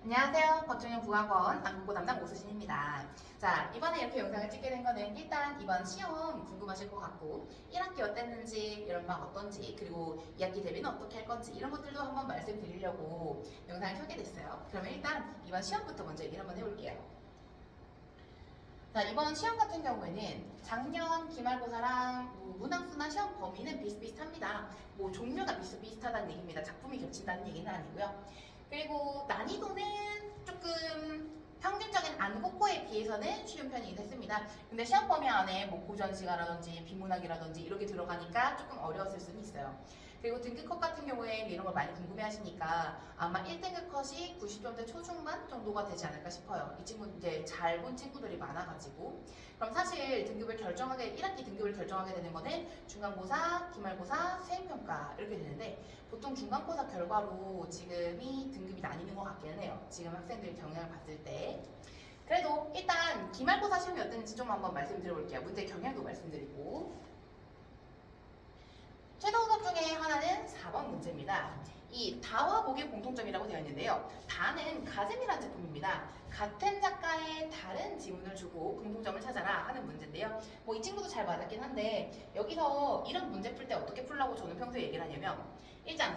안녕하세요. 박준영 국악원 안국고 담당 오수진입니다. 자, 이번에 이렇게 영상을 찍게 된 거는 일단 이번 시험 궁금하실 것 같고 1학기 어땠는지, 이런 방 어떤지, 그리고 2학기 대비는 어떻게 할 건지 이런 것들도 한번 말씀드리려고 영상을 켜게 됐어요. 그러면 일단 이번 시험부터 먼저 얘기를 한번 해볼게요. 자, 이번 시험 같은 경우에는 작년 기말고사랑 문항수나 시험 범위는 비슷비슷합니다. 종류가 비슷비슷하다는 얘기입니다. 작품이 겹친다는 얘기는 아니고요. 그리고 난이도는 조금 평균적인 안국고에 비해서는 쉬운 편이긴 했습니다. 근데 시험 범위 안에 고전시가라든지 비문학이라든지 이렇게 들어가니까 조금 어려웠을 수는 있어요. 그리고 등급 컷 같은 경우에 이런 걸 많이 궁금해 하시니까 아마 1등급 컷이 90점대 초중반 정도가 되지 않을까 싶어요. 이 친구 이제 잘 본 친구들이 많아가지고. 그럼 사실 1학기 등급을 결정하게 되는 거는 중간고사, 기말고사, 수행평가 이렇게 되는데 보통 중간고사 결과로 지금이 등급이 나뉘는 것 같기는 해요. 지금 학생들 경향을 봤을 때. 그래도 일단 기말고사 시험이 어땠는지 좀 한번 말씀드려볼게요. 문제 경향도 말씀드리고. 최저 수업 중에 하나는 4번 문제입니다. 이 다와 복의 공통점이라고 되어 있는데요. 다는 가잼이라는 제품입니다. 같은 작가의 다른 지문을 주고 공통점을 찾아라 하는 문제인데요. 이 친구도 잘 맞았긴 한데 여기서 이런 문제 풀 때 어떻게 풀라고 저는 평소에 얘기를 하냐면 일단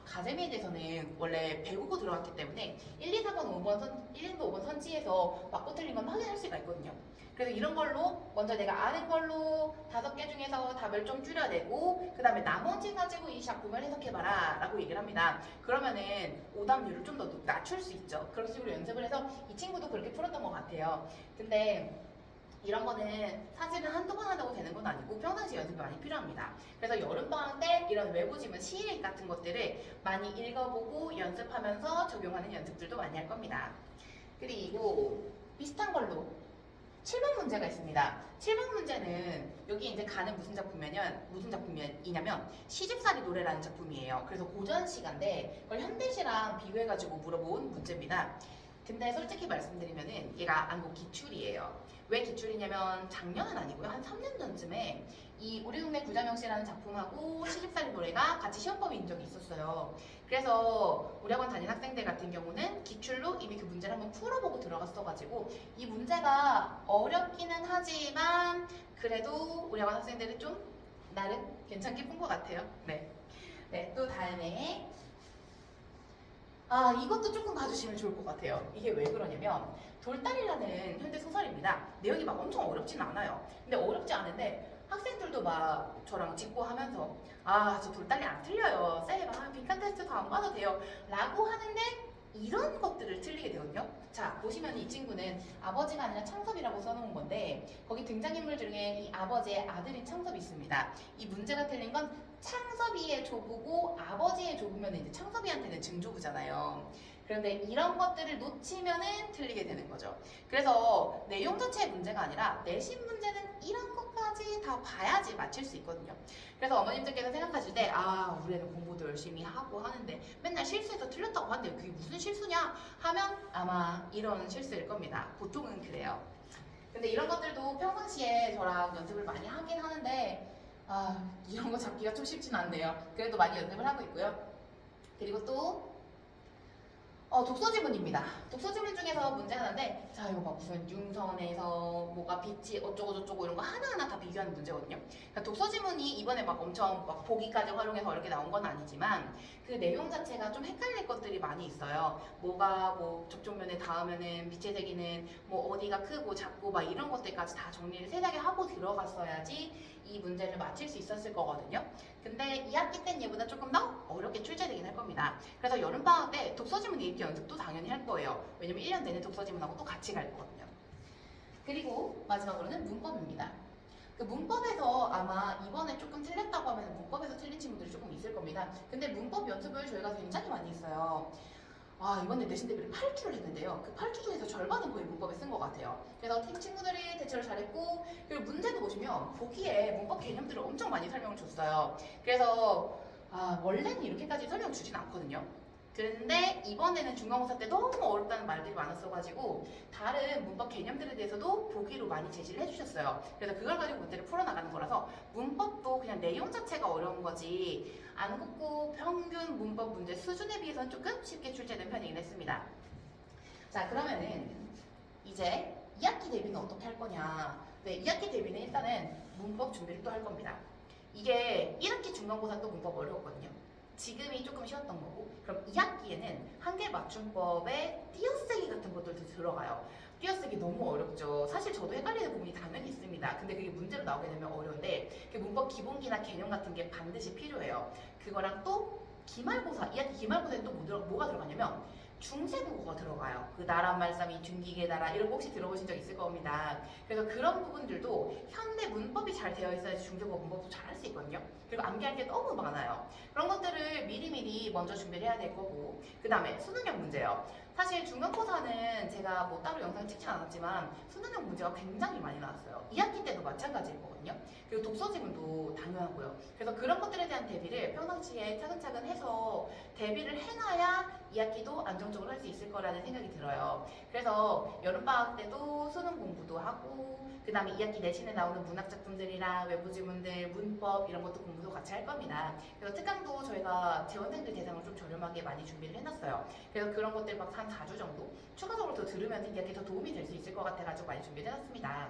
가잼에 대해서는 원래 배우고 들어갔기 때문에 1, 2, 4번, 5번 1, 2, 5번 선지에서 맞고 틀린 건 확인할 수가 있거든요. 그래서 이런 걸로 먼저 내가 아는 걸로 5개 중에서 답을 좀 줄여내고 그 다음에 나머지 가지고 이 작품을 해석해봐라 라고 얘기를 합니다. 그러면은 오답률을 좀 더 낮출 수 있죠. 그런 식으로 연습을 해서 이 친구도 그렇게 풀었던 것 같아요. 근데 이런 거는 사실은 한두 번 한다고 되는 건 아니고 평상시 연습이 많이 필요합니다. 그래서 여름방학 때 이런 외부 지문 시일 같은 것들을 많이 읽어보고 연습하면서 적용하는 연습들도 많이 할 겁니다. 그리고 비슷한 걸로 7번 문제가 있습니다. 7번 문제는 여기 이제 가는 무슨 작품이냐면 시집살이 노래라는 작품이에요. 그래서 고전시가인데 그걸 현대시랑 비교해가지고 물어본 문제입니다. 근데 솔직히 말씀드리면은 얘가 안국 기출이에요. 왜 기출이냐면 작년은 아니고요. 한 3년 전쯤에 이 우리 동네 구자명씨라는 작품하고 시집살이 노래가 같이 시험범위인 적이 있었어요. 그래서 우리 학원 다닌 학생들 같은 경우는 기출로 이미 그 문제를 한번 풀어보고 들어갔어가지고 이 문제가 어렵기는 하지만 그래도 우리 학원 학생들은 좀 나름 괜찮게 푼 것 같아요. 네. 네, 또 다음에 이것도 조금 봐주시면 좋을 것 같아요. 이게 왜 그러냐면 돌다리라는 현대 소설입니다. 내용이 막 엄청 어렵진 않아요. 근데 어렵지 않은데 학생들도 막 저랑 직고 하면서 저 돌다리 안 틀려요. 쌤, 빈칸 테스트 다 안 봐도 돼요. 라고 하는데 이런 것들을 틀리게 되거든요. 자, 보시면 이 친구는 아버지가 아니라 창섭이라고 써놓은 건데 거기 등장인물 중에 이 아버지의 아들인 창섭이 있습니다. 이 문제가 틀린 건 창섭이의 조부고 아버지의 조부면 이제 창섭이한테는 증조부잖아요. 그런데 이런 것들을 놓치면은 틀리게 되는 거죠. 그래서 내용 자체의 문제가 아니라 내신 문제는 이런 것까지 다 봐야지 맞힐 수 있거든요. 그래서 어머님들께서 생각하실 때 우리 애는 공부도 열심히 하고 하는데 맨날 실수해서 틀렸다고 하는데 그게 무슨 실수냐 하면 아마 이런 실수일 겁니다. 보통은 그래요. 근데 이런 것들도 평상시에 저랑 연습을 많이 하긴 하는데 이런 거 잡기가 좀 쉽진 않네요. 그래도 많이 연습을 하고 있고요. 그리고 또 독서 지문입니다. 독서 지문 중에서 문제 하나인데 자, 이거 막 무슨 융선에서 뭐가 빛이 어쩌고 저쩌고 이런 거 하나하나 다 비교하는 문제거든요. 그러니까 독서 지문이 이번에 막 엄청 막 보기까지 활용해서 어렵게 나온 건 아니지만 그 내용 자체가 좀 헷갈릴 것들이 많이 있어요. 뭐가 접촉면에 닿으면은 빛의 세기는 어디가 크고 작고 막 이런 것들까지 다 정리를 세세하게 하고 들어갔어야지 이 문제를 맞힐 수 있었을 거거든요. 근데 2학기 땐 얘보다 조금 더 어렵게 출제되긴 할 겁니다. 그래서 여름방학 때 독서지문 읽기 연습도 당연히 할 거예요. 왜냐면 1년 내내 독서지문하고 또 같이 갈 거거든요. 그리고 마지막으로는 문법입니다. 그 문법에서 아마 이번에 조금 틀렸다고 하면 문법에서 틀린 친구들이 조금 있을 겁니다. 근데 문법 연습을 저희가 굉장히 많이 했어요. 이번에 내신 대비를 8주를 했는데요. 그 8주 중에서 절반은 거의 문법에 쓴 것 같아요. 그래서 팀 친구들이 대처를 잘했고, 그리고 문제도 보시면 보기에 문법 개념들을 엄청 많이 설명을 줬어요. 그래서 원래는 이렇게까지 설명 주진 않거든요. 그런데 이번에는 중간고사 때 너무 어렵다는 말들이 많았어가지고 다른 문법 개념들에 대해서도 보기로 많이 제시를 해주셨어요. 그래서 그걸 가지고 문제를 풀어나가는 거라서 문법도 그냥 내용 자체가 어려운 거지 안국고 평균 문법 문제 수준에 비해서는 조금 쉽게 출제된 편이긴 했습니다. 자, 그러면은 이제 2학기 대비는 어떻게 할 거냐. 네, 2학기 대비는 일단은 문법 준비를 또 할 겁니다. 이게 1학기 중간고사 또 문법 어려웠거든요. 지금이 조금 쉬웠던 거고, 그럼 2학기에는 한글 맞춤법에 띄어쓰기 같은 것들도 들어가요. 띄어쓰기 너무 어렵죠. 사실 저도 헷갈리는 부분이 당연히 있습니다. 근데 그게 문제로 나오게 되면 어려운데, 그 문법 기본기나 개념 같은 게 반드시 필요해요. 그거랑 또 기말고사, 2학기 기말고사에 또 뭐가 들어가냐면 중세국어가 들어가요. 그 나란 말싸미 둔기계 나라 이런 거 혹시 들어보신 적 있을 겁니다. 그래서 그런 부분들도 현대 문법이 잘 되어 있어야지 중세국어 문법도 잘 할 수 있거든요. 그리고 암기할 게 너무 많아요. 그런 것들을 미리미리 먼저 준비를 해야 될 거고, 그 다음에 수능형 문제요. 사실 중간고사는 제가 뭐 따로 영상 찍진 않았지만 수능형 문제가 굉장히 많이 나왔어요. 2학기 때도 마찬가지일 거거든요. 그리고 독서 지문도 당연하고요. 그래서 그런 것들에 대한 대비를 평상시에 차근차근 해서 대비를 해놔야 2학기도 안정적으로 할 수 있을 거라는 생각이 들어요. 그래서 여름방학 때도 수능 공부도 하고, 그 다음에 2학기 내신에 나오는 문학작품들이랑 외부 지문들, 문법 이런 것도 공부도 같이 할 겁니다. 그래서 특강도 저희가 재원생들 대상으로 좀 저렴하게 많이 준비를 해놨어요. 그래서 그런 것들 막 한 4주 정도 추가적으로 더 들으면 2학기 더 도움이 될 수 있을 것 같아가지고 많이 준비를 해놨습니다.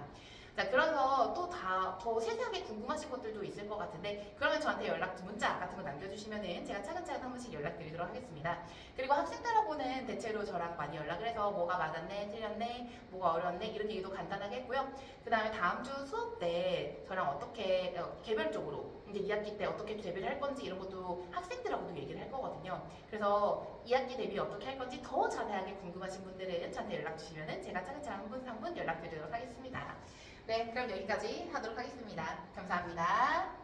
자, 그래서 또 더 세세하게 궁금하신 것들도 있을 것 같은데, 그러면 저한테 문자 같은 거 남겨주시면은 제가 차근차근 한 번씩 연락드리도록 하겠습니다. 그리고 학생들하고는 대체로 저랑 많이 연락을 해서 뭐가 맞았네, 틀렸네, 뭐가 어려웠네 이런 얘기도 간단하게 했고요. 그 다음에 다음 주 수업 때 저랑 어떻게 개별적으로 이제 2학기 때 어떻게 대비를 할 건지 이런 것도 학생들하고도 얘기를 할 거거든요. 그래서 2학기 대비 어떻게 할 건지 더 자세하게 궁금하신 분들은 저한테 연락 주시면은 제가 차근차근 한 분 한 분 연락드리도록 하겠습니다. 네, 그럼 여기까지 하도록 하겠습니다. 감사합니다.